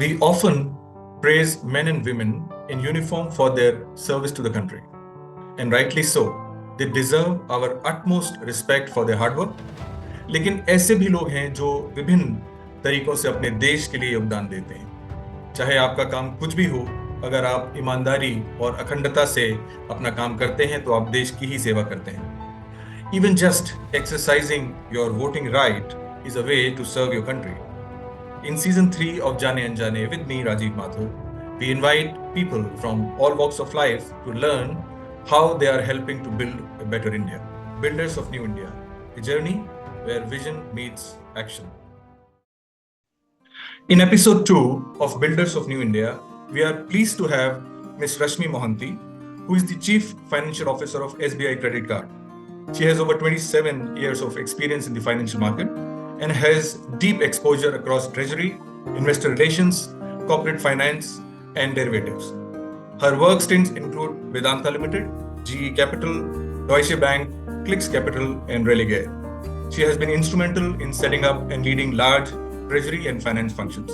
We often praise men and women in uniform for their service to the country. And rightly so. They deserve our utmost respect for their hard work. लेकिन ऐसे भी लोग हैं जो विभिन्न तरीकों से अपने देश के लिए योगदान देते हैं। चाहे आपका काम कुछ भी हो, अगर आप ईमानदारी और अखंडता से अपना काम करते हैं तो आप देश की ही सेवा करते हैं। Even just exercising your voting right is a way to serve your country. In season 3 of Jaane Anjane with me, Rajiv Mathur, we invite people from all walks of life to learn how they are helping to build a better India. Builders of New India, a journey where vision meets action. In episode 2 of Builders of New India, we are pleased to have Ms. Rashmi Mohanty, who is the Chief Financial Officer of SBI Credit Card. She has over 27 years of experience in the financial market and has deep exposure across treasury, investor relations, corporate finance, and derivatives. Her work stints include Vedanta Limited, GE Capital, Deutsche Bank, Clicks Capital, and Religare. She has been instrumental in setting up and leading large treasury and finance functions.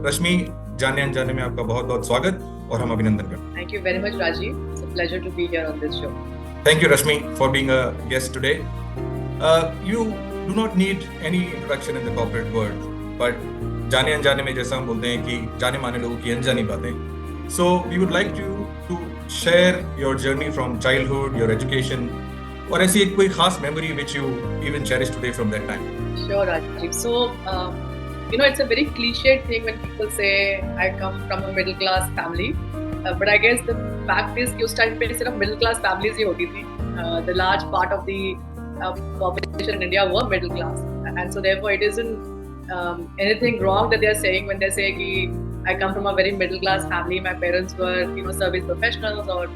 Rashmi, जाने अनजाने में आपका बहुत-बहुत स्वागत और हम अभिनंदन करते हैं. Thank you very much, Rajiv. It's a pleasure to be here on this show. Thank you, Rashmi, for being a guest today. You do not need any introduction in the corporate world, but जाने अनजाने में जैसा हम बोलते हैं कि जाने माने लोगों की अनजानी बातें. So we would like you to share your journey from childhood, your education, और ऐसी एक कोई खास memory which you even cherish today from that time. Sure, Rajiv. So, it's a very cliched thing when people say I come from a middle class family, but I guess the fact is कि उस time पे सिर्फ middle class families ही होती थी. The large part of the population in India were middle class, and so therefore it isn't anything wrong that they are saying when they say कि I come from a very middle class family. My parents were service professionals, or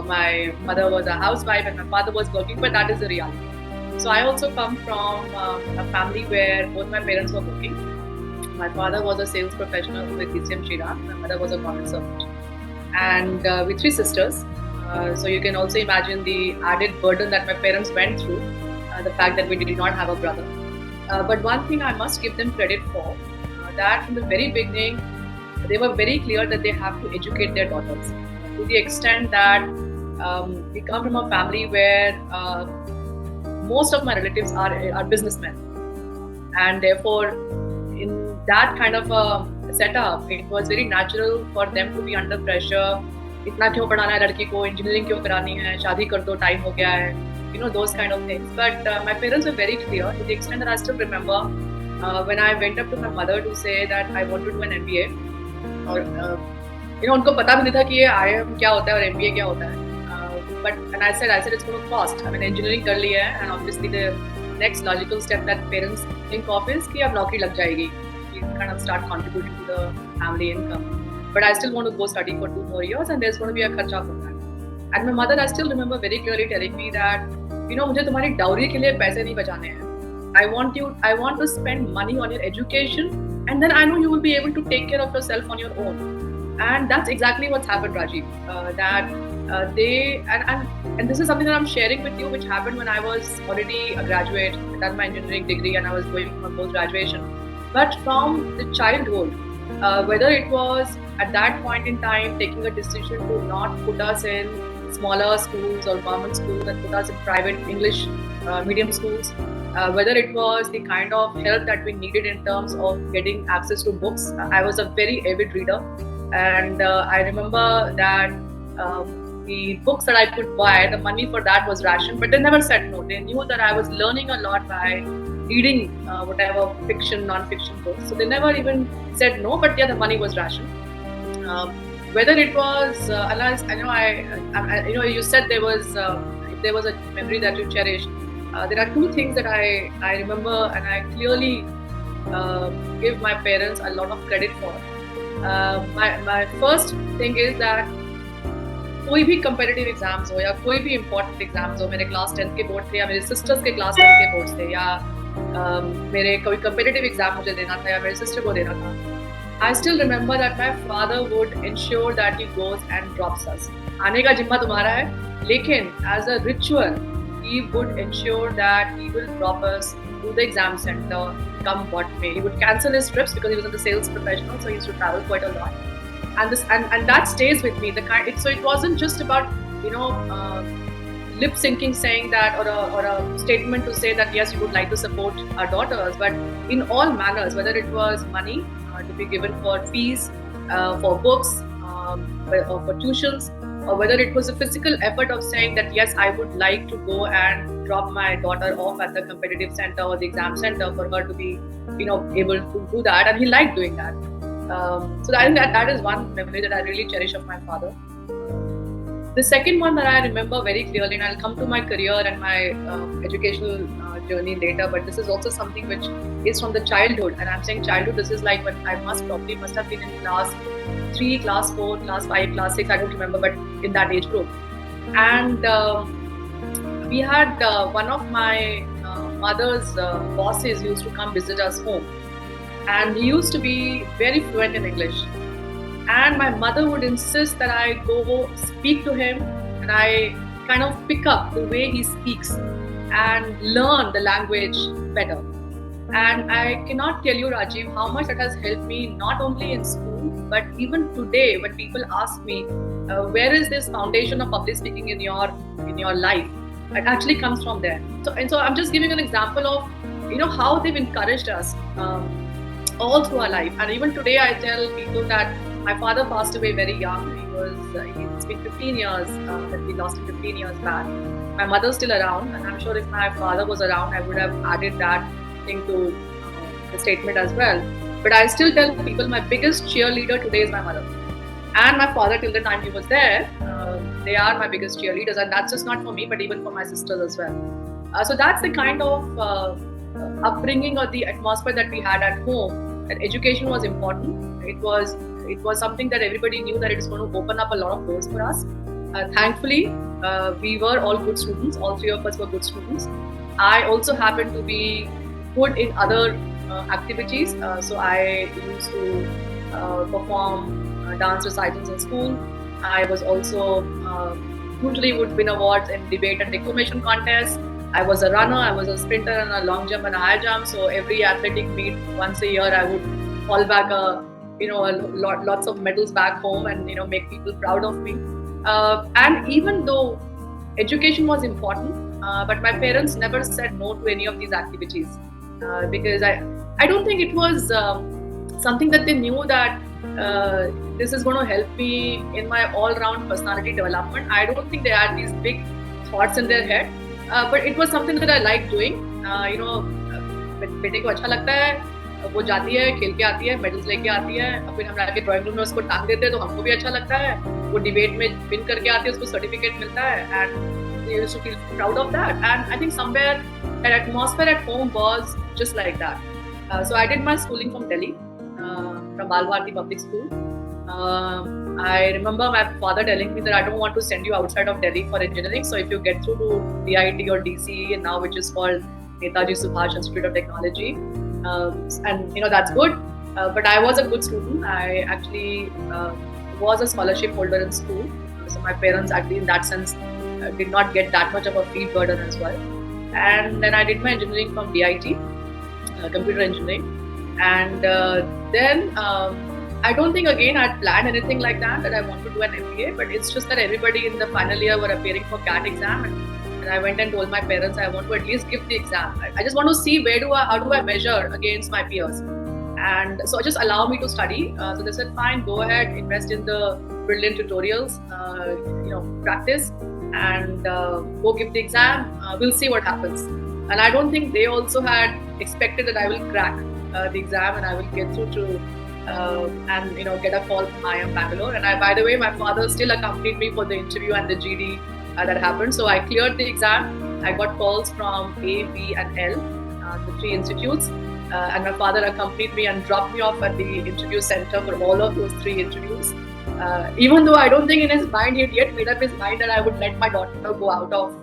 my mother was a housewife and my father was working, but that is the reality. So I also come from a family where both my parents were working. My father was a sales professional with DCM Shriram. My mother was a government servant. And with 3 sisters. So you can also imagine the added burden that my parents went through, the fact that we did not have a brother. But one thing I must give them credit for, that from the very beginning, they were very clear that they have to educate their daughters. To the extent that we come from a family where most of my relatives are businessmen. And therefore, in that kind of a setup, it was very natural for them to be under pressure. इतना क्यों पढ़ाना है लड़की को, engineering क्यों करानी है, शादी कर दो, टाइम हो गया है, those kind of things. But my parents were very clear, to the extent that I still remember when I went up to my mother to say that I want to do an MBA. और उनको पता भी नहीं था कि ये IIM क्या होता है और MBA क्या होता है. And I said it's going to cost. I mean, engineering कर लिया है, and obviously the next logical step that parents think of is कि अब नौकरी लग जाएगी. You kind of start contributing to the family income. But I still want to go study for 2 more years, and there's going to be a खर्चा for that. And my mother, I still remember very clearly telling me that, मुझे तुम्हारी dowry के लिए पैसे नहीं बचाने हैं. I want to spend money on your education, and then I know you will be able to take care of yourself on your own. And that's exactly what's happened, Rajiv. And this is something that I'm sharing with you, which happened when I was already a graduate, done my engineering degree, and I was going for post-graduation. But from the childhood, whether it was at that point in time taking a decision to not put us in smaller schools or government schools and put us in private English medium schools, whether it was the kind of help that we needed in terms of getting access to books. I was a very avid reader, and I remember that the books that I could buy, the money for that was rationed, but they never said no. They knew that I was learning a lot by reading whatever fiction, non-fiction books. So they never even said no, but yeah, the money was rationed. Whether it was, you said there was, if there was a memory that you cherished, there are 2 things that I remember, and I clearly give my parents a lot of credit for. My first thing is that कोई भी competitive exams हो या कोई भी important exams हो, मेरे class 10th के board थे या मेरे sisters के class 10th के boards थे या मेरे कोई competitive exam मुझे देना था या मेरे sister को देना था, I still remember that my father would ensure that he goes and drops us. आने का जिम्मा तुम्हारा है, लेकिन as a ritual, he would ensure that he will drop us to the exam center, come what may. He would cancel his trips because he was in the sales professional, so he used to travel quite a lot. And that stays with me. So it wasn't just about lip syncing saying that, or a statement to say that yes, you would like to support our daughters, but in all manners, whether it was money to be given for fees, for books, or for tuitions, or whether it was a physical effort of saying that yes, I would like to go and drop my daughter off at the competitive center or the exam center for her to be able to do that, and he liked doing that. So I think that is one memory that I really cherish of my father. The second one that I remember very clearly, and I'll come to my career and my educational journey later, but this is also something which is from the childhood. And I'm saying childhood, this is like when I must have been in class 3, class 4, class 5, class 6, I don't remember, but in that age group. And we had one of my mother's bosses used to come visit us home. And he used to be very fluent in English. And my mother would insist that I go speak to him, and I kind of pick up the way he speaks and learn the language better. And I cannot tell you, Rajiv, how much that has helped me, not only in school, but even today when people ask me, where is this foundation of public speaking in your life? It actually comes from there. So I'm just giving an example of how they've encouraged us all through our life. And even today I tell people that my father passed away very young. It's been 15 years that we lost him 15 years back. My mother's still around, and I'm sure if my father was around, I would have added that thing to the statement as well. But I still tell people my biggest cheerleader today is my mother. And my father, till the time he was there, they are my biggest cheerleaders. And that's just not for me, but even for my sisters as well. So that's the kind of upbringing or the atmosphere that we had at home. That education was important. It was something that everybody knew that it is going to open up a lot of doors for us. Thankfully, we were all good students. All 3 of us were good students. I also happened to be good in other activities. So I used to perform dance recitals in school. I was also usually would win awards in debate and declamation contests. I was a runner, I was a sprinter and a long jump and a high jump. So every athletic meet once a year, I would haul back lots of medals back home and make people proud of me. And even though education was important, but my parents never said no to any of these activities because I don't think it was something that they knew that this is going to help me in my all-round personality development. I don't think they had these big thoughts in their head, but it was something that I liked doing. बेटे को अच्छा लगता है, वो जाती है, खेल के आती है, मेडल्स लेके आती है, और फिर हम आके ड्राइंग रूम में उसको टांग देते हैं तो हमको भी अच्छा लगता है. वो डिबेट में विन करके आती है, उसको सर्टिफिकेट मिलता है, and they used to feel proud of that. And I think somewhere that atmosphere at home was just like that. So I did my schooling from Delhi, from Bal Bharati Public School. I remember my father telling me that I don't want to send you outside of Delhi for engineering. So if you get through to DIT or DCE, and now which is called Netaji Subhash Institute of Technology, and that's good. But I was a good student. I actually was a scholarship holder in school. So my parents actually in that sense did not get that much of a fee burden as well. And then I did my engineering from DIT, computer engineering. And then I don't think again I'd planned anything like that I want to do an MBA, but it's just that everybody in the final year were appearing for CAT exam, and I went and told my parents I want to at least give the exam. I just want to see how do I measure against my peers, and so just allow me to study. So they said fine, go ahead, invest in the brilliant tutorials, practice, and go give the exam. We'll see what happens. And I don't think they also had expected that I will crack the exam and I will get through to and get a call from IIM Bangalore. And by the way, my father still accompanied me for the interview and the GD that happened. So I cleared the exam. I got calls from A, B, and L, the 3 institutes, and my father accompanied me and dropped me off at the interview center for all of those 3 interviews. Even though I don't think in his mind he had yet made up his mind that I would let my daughter go out of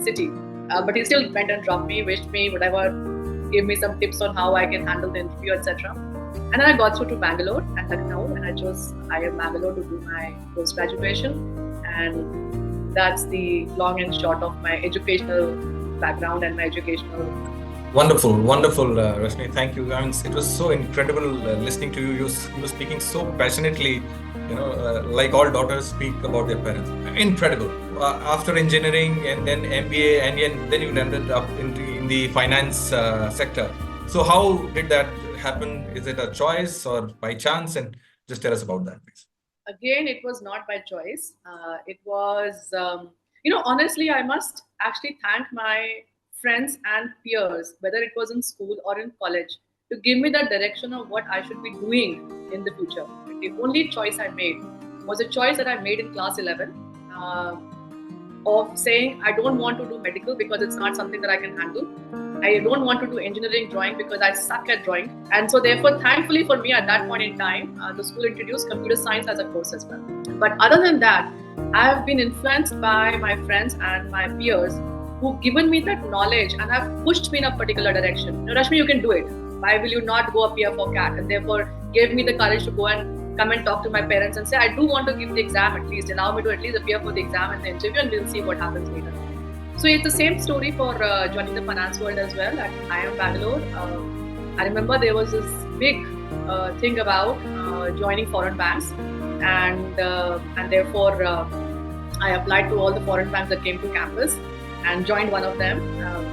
city, but he still went and dropped me, wished me, whatever, gave me some tips on how I can handle the interview, etc. And then I got through to Bangalore and Lucknow, and I chose IIM Bangalore to do my post-graduation. And that's the long and short of my educational background and my educational Wonderful, wonderful, Rashmi. Thank you. I mean, it was so incredible listening to you. You were speaking so passionately, like all daughters speak about their parents. Incredible. After engineering and then MBA, and then you ended up in the finance sector. So how did that happen? Is it a choice or by chance? And just tell us about that, please. Again, it was not by choice. It was, honestly, I must actually thank my friends and peers, whether it was in school or in college, to give me the direction of what I should be doing in the future. The only choice I made was a choice that I made in class 11, of saying I don't want to do medical because it's not something that I can handle. I don't want to do engineering drawing because I suck at drawing. And so therefore, thankfully for me at that point in time, the school introduced computer science as a course as well. But other than that, I have been influenced by my friends and my peers who've given me that knowledge and have pushed me in a particular direction. Rashmi, you can do it. Why will you not go appear for CAT? And therefore gave me the courage to go and come and talk to my parents and say, I do want to give the exam at least. Allow me to at least appear for the exam and the interview, and we'll see what happens later. So it's the same story for joining the finance world as well at IIM Bangalore. I remember there was this big thing about joining foreign banks, and therefore I applied to all the foreign banks that came to campus and joined one of them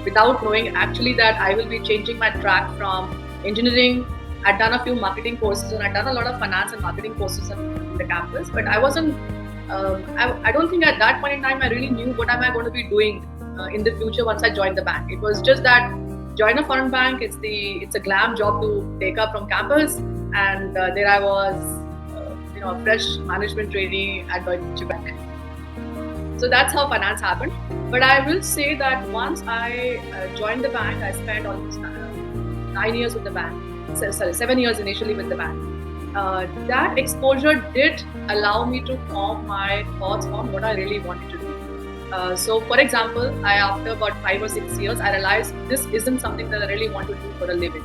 without knowing actually that I will be changing my track from engineering. I'd done a few marketing courses and I'd done a lot of finance and marketing courses in the campus, but I wasn't. I don't think at that point in time I really knew what am I going to be doing in the future once I joined the bank. It was just that join a foreign bank. It's a glam job to take up from campus, and there I was, a fresh management trainee at Deutsche Bank. So that's how finance happened. But I will say that once I joined the bank, I spent almost 9 years with the bank. 7 years initially with the bank. That exposure did allow me to form my thoughts on what I really wanted to do. So, for example, after about 5 or 6 years, I realized this isn't something that I really want to do for a living.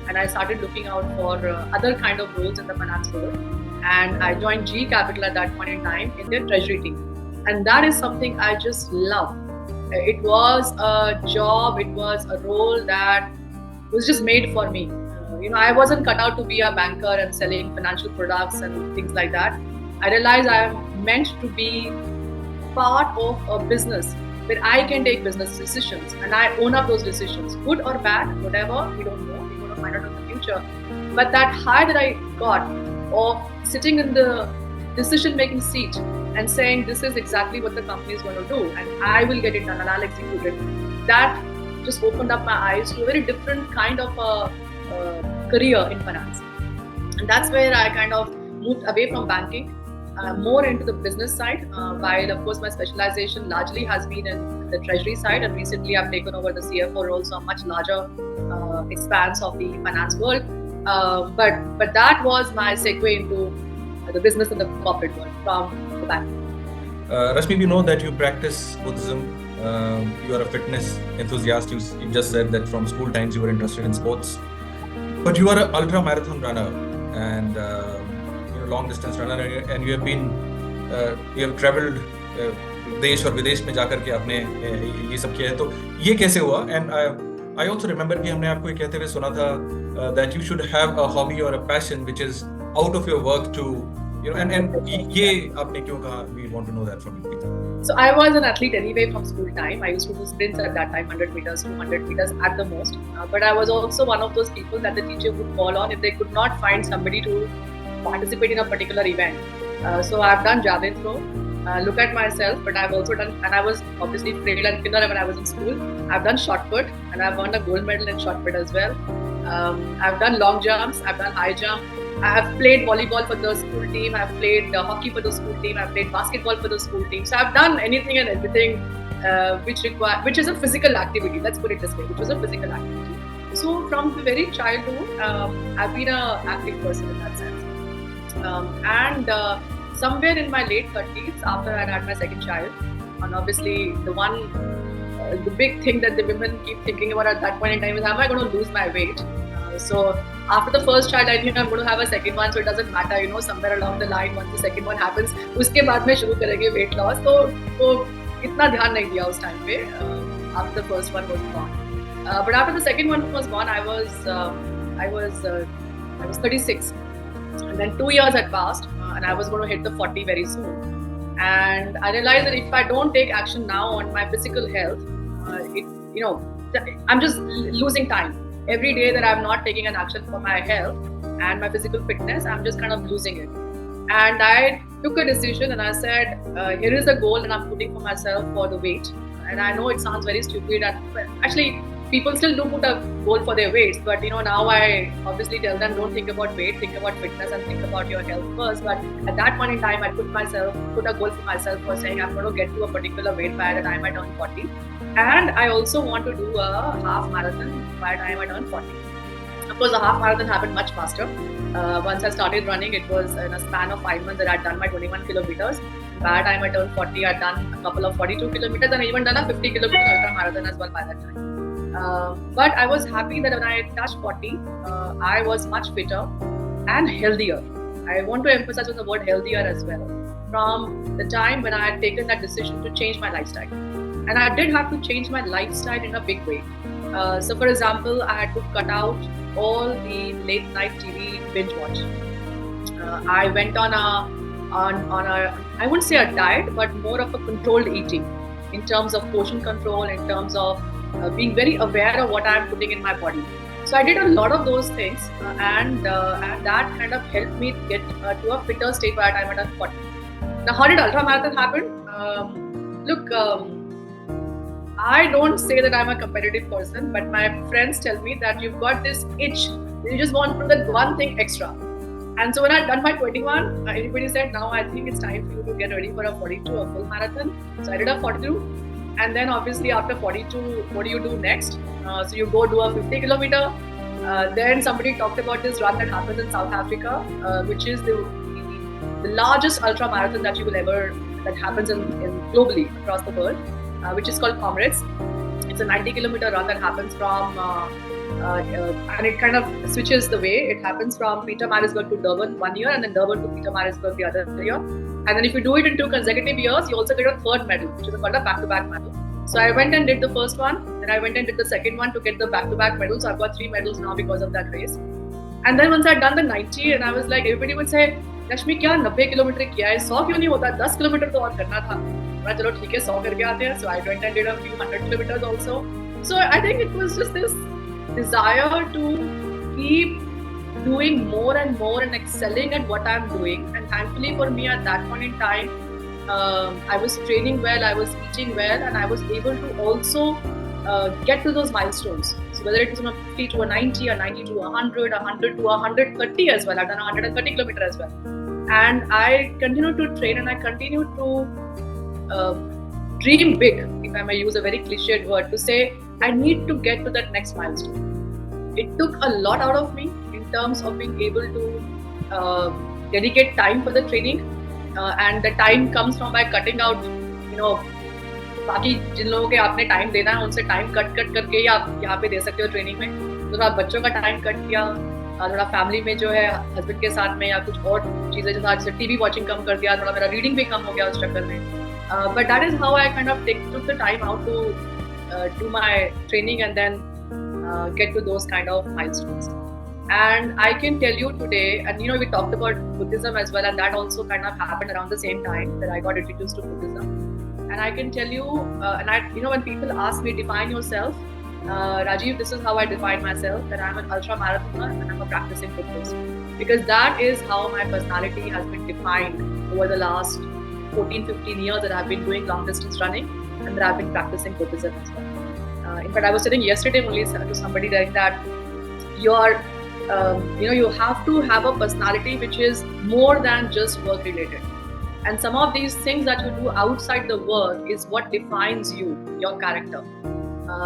And I started looking out for other kind of roles in the finance world. And I joined GE Capital at that point in time in their treasury team. And that is something I just love. It was a job, it was a role that was just made for me. I wasn't cut out to be a banker and selling financial products and things like that. I realized I am meant to be part of a business where I can take business decisions and I own up those decisions, good or bad, whatever, we don't know. We're going to find out in the future. But that high that I got of sitting in the decision-making seat and saying this is exactly what the company is going to do and I will get it done and I'll execute it, that just opened up my eyes to a very different kind of a career in finance. And that's where I kind of moved away from banking, more into the business side, while of course my specialization largely has been in the treasury side, and recently I've taken over the CFO role, so a much larger expanse of the finance world. But that was my segue into the business and the corporate world from the bank. Rashmi, we know that you practice Buddhism. You are a fitness enthusiast. You just said that from school times you were interested in sports. But you are an ultra marathon runner and long distance runner, and you have traveled देश और विदेश में जाकर के आपने ये सब किया है. तो ये कैसे हुआ? And I also remember कि हमने आपको ये कहते हुए सुना था that you should have a hobby or a passion which is out of your work to and ये आपने क्यों कहा? We want to know that from you. So I was an athlete anyway from school time. I used to do sprints at that time, 100 meters, 200 meters at the most. But I was also one of those people that the teacher would call on if they could not find somebody to participate in a particular event. So I've done javelin throw. Look at myself, but I've also done, and I was obviously frail and thinner when I was in school. I've done shot put, and I've won a gold medal in shot put as well. I've done long jumps, I've done high jump. I have played volleyball for the school team. I've played hockey for the school team. I've played basketball for the school team. So I've done anything and everything which is a physical activity. Let's put it this way, which was a physical activity. So from the very childhood, I've been an active person in that sense. And somewhere in my late 30s, after I had my second child, and obviously the big thing that the women keep thinking about at that point in time is, am I going to lose my weight? So after the first child, I think I'm going to have a second one, so it doesn't matter, somewhere along the line, once the second one happens, उसके बाद में शुरू करेंगे weight loss. तो इतना ध्यान नहीं दिया उस time पे, after the first one was born. But after the second one was born, I was 36, and then 2 years had passed, and I was going to hit the 40 very soon. And I realized that if I don't take action now on my physical health, I'm just losing time. Every day that I'm not taking an action for my health and my physical fitness, I'm just kind of losing it. And I took a decision and I said, here is the goal that I'm putting for myself for the weight. And I know it sounds very stupid, and actually people still do put a goal for their weights, but now I obviously tell them, don't think about weight, think about fitness and think about your health first. But at that point in time, I put a goal for myself for saying I'm going to get to a particular weight by the time I turn 40, and I also want to do a half marathon by the time I turn 40. Of course, the half marathon happened much faster. Once I started running, it was in a span of 5 months that I'd done my 21 kilometers. By the time I turned 40, I'd done a couple of 42 kilometers and I even done a 50 kilometer ultra marathon as well by that time. But I was happy that when I touched 40, I was much fitter and healthier. I want to emphasize on the word healthier as well. From the time when I had taken that decision to change my lifestyle. And I did have to change my lifestyle in a big way. So for example, I had to cut out all the late night TV binge watch. I went on a I wouldn't say a diet, but more of a controlled eating in terms of portion control, in terms of being very aware of what I'm putting in my body. So I did a lot of those things, and that kind of helped me get to a fitter state by the time I turned 40. Now, how did ultra marathon happen? Look, I don't say that I'm a competitive person, but my friends tell me that you've got this itch. You just want to do that one thing extra. And so when I had done my 21, everybody said, now I think it's time for you to get ready for a 42, a full marathon. So I did a 42. And then obviously after 42, what do you do next? So you go do a 50 kilometer. Then somebody talked about this run that happens in South Africa, which is the largest ultra marathon that that happens in globally across the world, which is called Comrades. It's a 90 kilometer run that happens from and it kind of switches the way. It happens from Pietermaritzburg to Durban 1 year, and then Durban to Pietermaritzburg the other year. And then if you do it in 2 consecutive years, you also get a third medal, which is called a back-to-back medal. So I went and did the first one, then I went and did the second one to get the back-to-back medal. So I've got 3 medals now because of that race. And then once I'd done the 90, and I was like, everybody would say, Rashmi, क्या 90 kilometre किया है, 100 क्यों नहीं होता, 10 kilometre तो और करना था. मैं चलो ठीक है 100 करके आते हैं. So I went and did a few 100 kilometers also. So I think it was just this desire to keep doing more and more and excelling at what I'm doing. And thankfully for me at that point in time, I was training well, I was eating well, and I was able to also get to those milestones. So whether it was from a 50 to a 90, a 90 to a 100, a 100 to a 130 as well. I've done a 130 kilometer as well. And I continued to train and I continued to dream big, if I may use a very cliched word, to say I need to get to that next milestone. It took a lot out of me in terms of being able to dedicate time for the training, and the time comes from by cutting out, बाकी जिन लोगों के आपने time देना है उनसे time cut करके ही आप यहाँ पे दे सकते हो ट्रेनिंग में. थोड़ा बच्चों का टाइम कट किया, थोड़ा फैमिली में जो है हस्बैंड के साथ में या कुछ और चीज़ें जो था, जैसे टीवी वॉचिंग कम कर दिया, थोड़ा मेरा रीडिंग भी कम हो गया उस चक्कर में. But that is how I kind of took the time out to do my training and then get to those kind of milestones. And I can tell you today, and we talked about Buddhism as well, and that also kind of happened around the same time that I got introduced to Buddhism. And I can tell you, when people ask me, define yourself, Rajiv, this is how I define myself, that I'm an ultra marathoner and I'm a practicing Buddhist. Because that is how my personality has been defined over the last 14-15 years that I've been doing long distance running and that I've been practicing Buddhism as well. In fact, I was sitting yesterday only to somebody like that, you have to have a personality which is more than just work related. And some of these things that you do outside the work is what defines you, your character.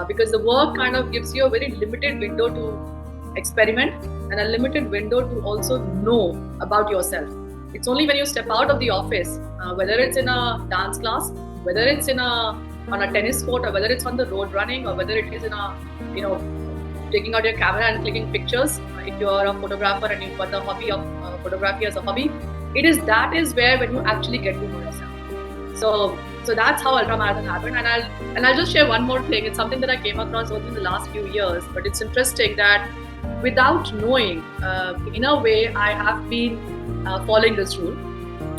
Because the work kind of gives you a very limited window to experiment and a limited window to also know about yourself. It's only when you step out of the office, whether it's in a dance class, whether it's on a tennis court, or whether it's on the road running, or whether it is in a, taking out your camera and clicking pictures. If you're a photographer and you've got the hobby of photography as a hobby, that is where when you actually get to know yourself. So that's how ultramarathon happened. And I'll just share one more thing. It's something that I came across only in the last few years, but it's interesting that without knowing, in a way, I have been following this rule.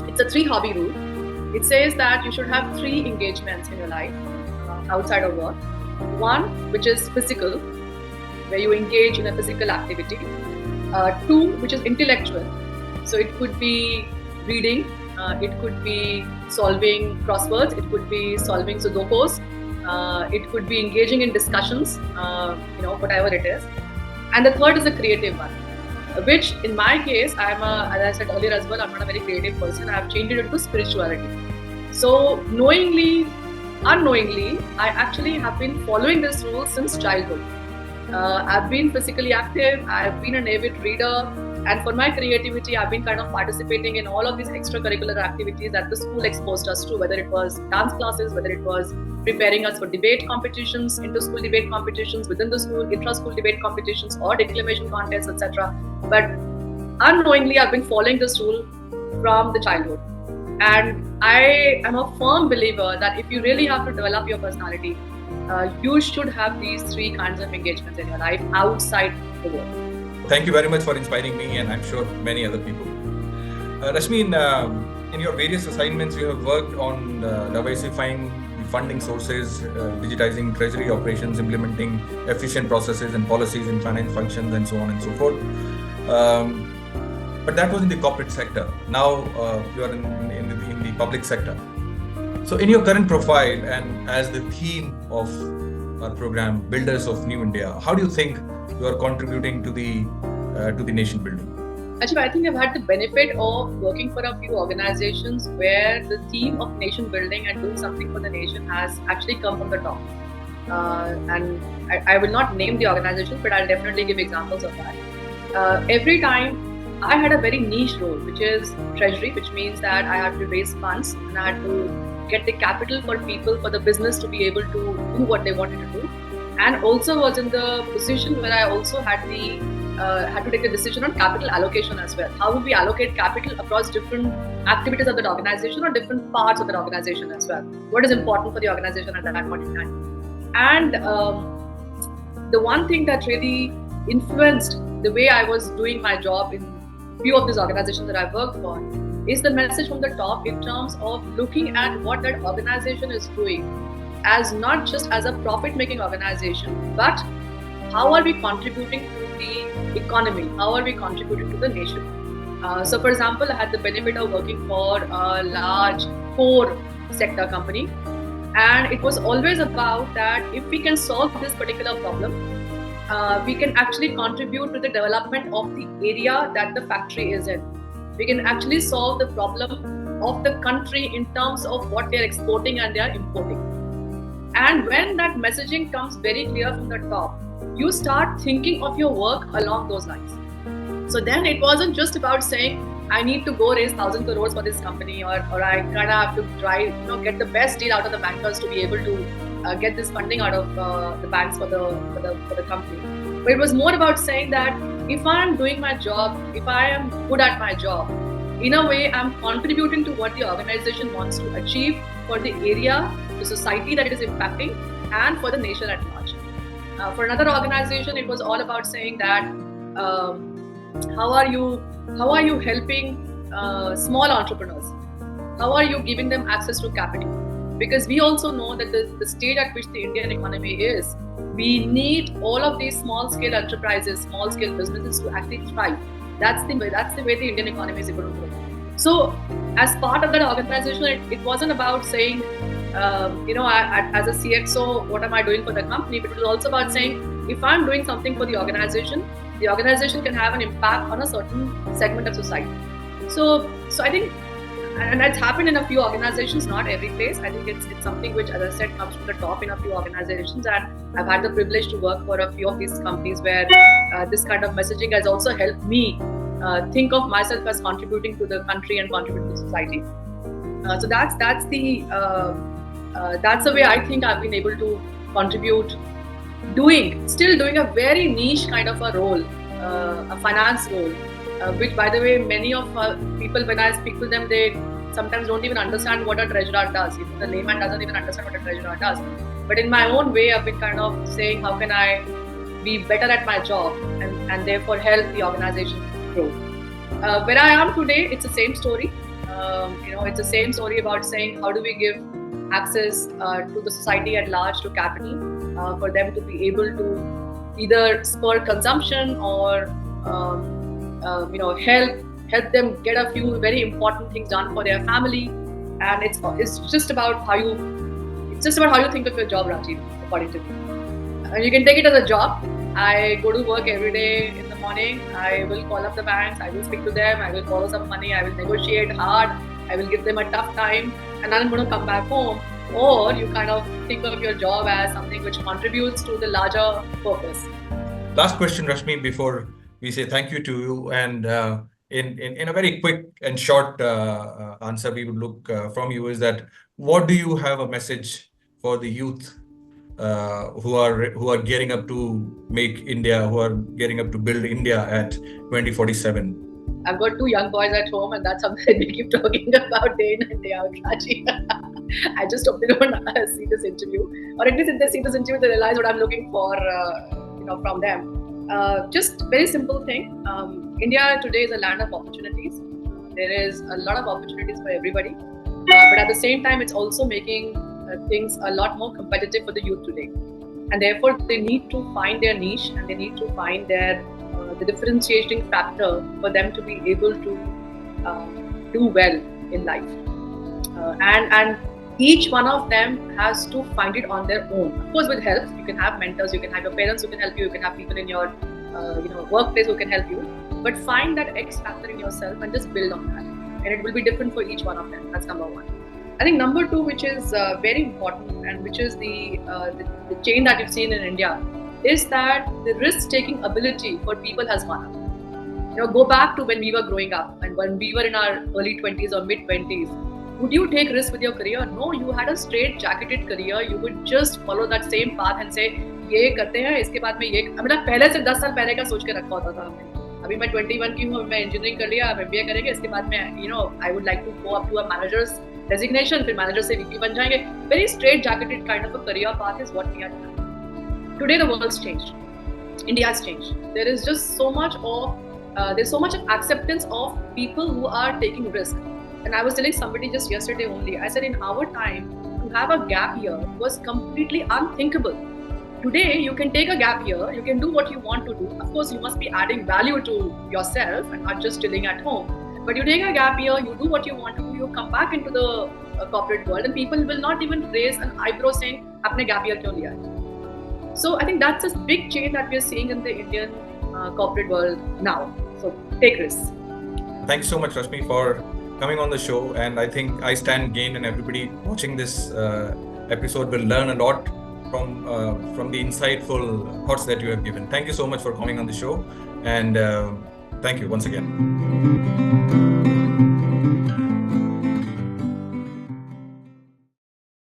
It's a 3 hobby rule. It says that you should have 3 engagements in your life outside of work. One, which is physical, where you engage in a physical activity. 2, which is intellectual. So it could be reading, it could be solving crosswords, it could be solving sudokus, it could be engaging in discussions, whatever it is. And the third is a creative one, which in my case, as I said earlier as well, I'm not a very creative person. I have changed it into spirituality. So knowingly, unknowingly, I actually have been following this rule since childhood. I've been physically active, I've been an avid reader, and for my creativity, I've been kind of participating in all of these extracurricular activities that the school exposed us to, whether it was dance classes, whether it was preparing us for debate competitions, inter-school debate competitions, within the school, intra-school debate competitions, or declamation contests, etc. But unknowingly, I've been following this rule from the childhood. And I am a firm believer that if you really have to develop your personality, you should have these 3 kinds of engagements in your life outside the work. Thank you very much for inspiring me, and I'm sure many other people. Rashmi, in your various assignments, you have worked on diversifying the funding sources, digitizing treasury operations, implementing efficient processes and policies in finance functions, and so on and so forth. But that was in the corporate sector. Now you are in the public sector. So in your current profile and as the theme of our program, Builders of New India, how do you think you are contributing to the nation building? Actually, I think I've had the benefit of working for a few organizations where the theme of nation building and doing something for the nation has actually come from the top. And I will not name the organization, but I'll definitely give examples of that. Every time I had a very niche role, which is treasury, which means that I had to raise funds and I had to get the capital for people, for the business to be able to do what they wanted to do. And also was in the position where I also had to take a decision on capital allocation as well. How would we allocate capital across different activities of that organization or different parts of that organization as well? What is important for the organization at that point in time? And the one thing that really influenced the way I was doing my job in few of these organizations that I've worked for is the message from the top in terms of looking at what that organization is doing as not just as a profit-making organization, but how are we contributing to the economy? How are we contributing to the nation? So for example, I had the benefit of working for a large core sector company, and it was always about that if we can solve this particular problem, we can actually contribute to the development of the area that the factory is in. We can actually solve the problem of the country in terms of what they're exporting and they're importing. And when that messaging comes very clear from the top, you start thinking of your work along those lines. So then it wasn't just about saying, I need to go raise 1,000 crores for this company, or I kind of have to try, get the best deal out of the bankers to be able to get this funding out of the banks for the company. But it was more about saying that if I am doing my job, if I am good at my job, in a way I'm contributing to what the organization wants to achieve for the area, the society that it is impacting, and for the nation at large. For another organization, it was all about saying that how are you helping small entrepreneurs? How are you giving them access to capital? Because we also know that the stage at which the Indian economy is, we need all of these small-scale enterprises, small-scale businesses to actually thrive. That's the way the Indian economy is going to grow. So, as part of that organization, it wasn't about saying, as a CXO, what am I doing for the company? But it was also about saying, if I'm doing something for the organization can have an impact on a certain segment of society. So I think, and it's happened in a few organizations, not every place. I think it's something which, as I said, comes from the top in a few organizations, and I've had the privilege to work for a few of these companies where this kind of messaging has also helped me think of myself as contributing to the country and contributing to society. So that's the way I think I've been able to contribute, still doing a very niche kind of a role, a finance role, which, by the way, many of people, when I speak to them, they sometimes don't even understand what a treasurer does. The layman doesn't even understand what a treasurer does. But in my own way, I've been kind of saying, how can I be better at my job and therefore help the organization grow. Where I am today, it's the same story. It's the same story about saying how do we give access to the society at large to capital for them to be able to either spur consumption or help them get a few very important things done for their family. And it's just about how you think of your job, Rajiv, according to me. You can take it as a job. I go to work every day in the morning. I will call up the banks. I will speak to them. I will borrow some money. I will negotiate hard. I will give them a tough time. And then I'm going to come back home. Or you kind of think of your job as something which contributes to the larger purpose. Last question, Rashmi, before we say thank you to you. And in a very quick and short answer we would look from you is that what do you have a message for the youth who are gearing up to make India, who are gearing up to build India at 2047? I've got 2 young boys at home, and that's something they keep talking about day in and day out, Raji. I just hope they don't see this interview, or at least if they see this interview, they realize what I'm looking for, from them. Just very simple thing. India today is a land of opportunities. There is a lot of opportunities for everybody, but at the same time, it's also making things a lot more competitive for the youth today, and therefore they need to find their niche and they need to find their the differentiating factor for them to be able to do well in life, and each one of them has to find it on their own. Of course, with help, you can have mentors, you can have your parents who can help you, you can have people in your workplace who can help you, but find that X factor in yourself and just build on that, and it will be different for each one of them. That's number one. I think number 2, which is very important, and which is the change that we've seen in India, is that the risk-taking ability for people has gone up. Go back to when we were growing up and when we were in our early 20s or mid 20s. Would you take risk with your career? No, you had a straight-jacketed career. You would just follow that same path and say, ये करते हैं, इसके बाद में ये, मतलब पहले से 10 साल पहले का सोच के रखा होता था हमने. अभी मैं 21 की हूँ, मैं इंजीनियरिंग कर लिया, अब MBA करेंगे, इसके बाद में I would like to go up to a manager's designation, फिर manager से VP बन जाएंगे. Very straight-jacketed kind of a career path is what we are doing. Today the world's changed. India has changed. There is just so much of acceptance of people who are taking risk. And I was telling somebody just yesterday only, I said in our time, to have a gap year was completely unthinkable. Today, you can take a gap year, you can do what you want to do. Of course, you must be adding value to yourself and not just chilling at home. But you take a gap year, you do what you want to do, you come back into the corporate world, and people will not even raise an eyebrow saying, "Apne gap year kyun liya hai?" So I think that's a big change that we're seeing in the Indian corporate world now. So take risks. Thanks so much, Rashmi, for coming on the show. And I think I stand gained, and everybody watching this episode will learn a lot from the insightful thoughts that you have given. Thank you so much for coming on the show, and thank you once again.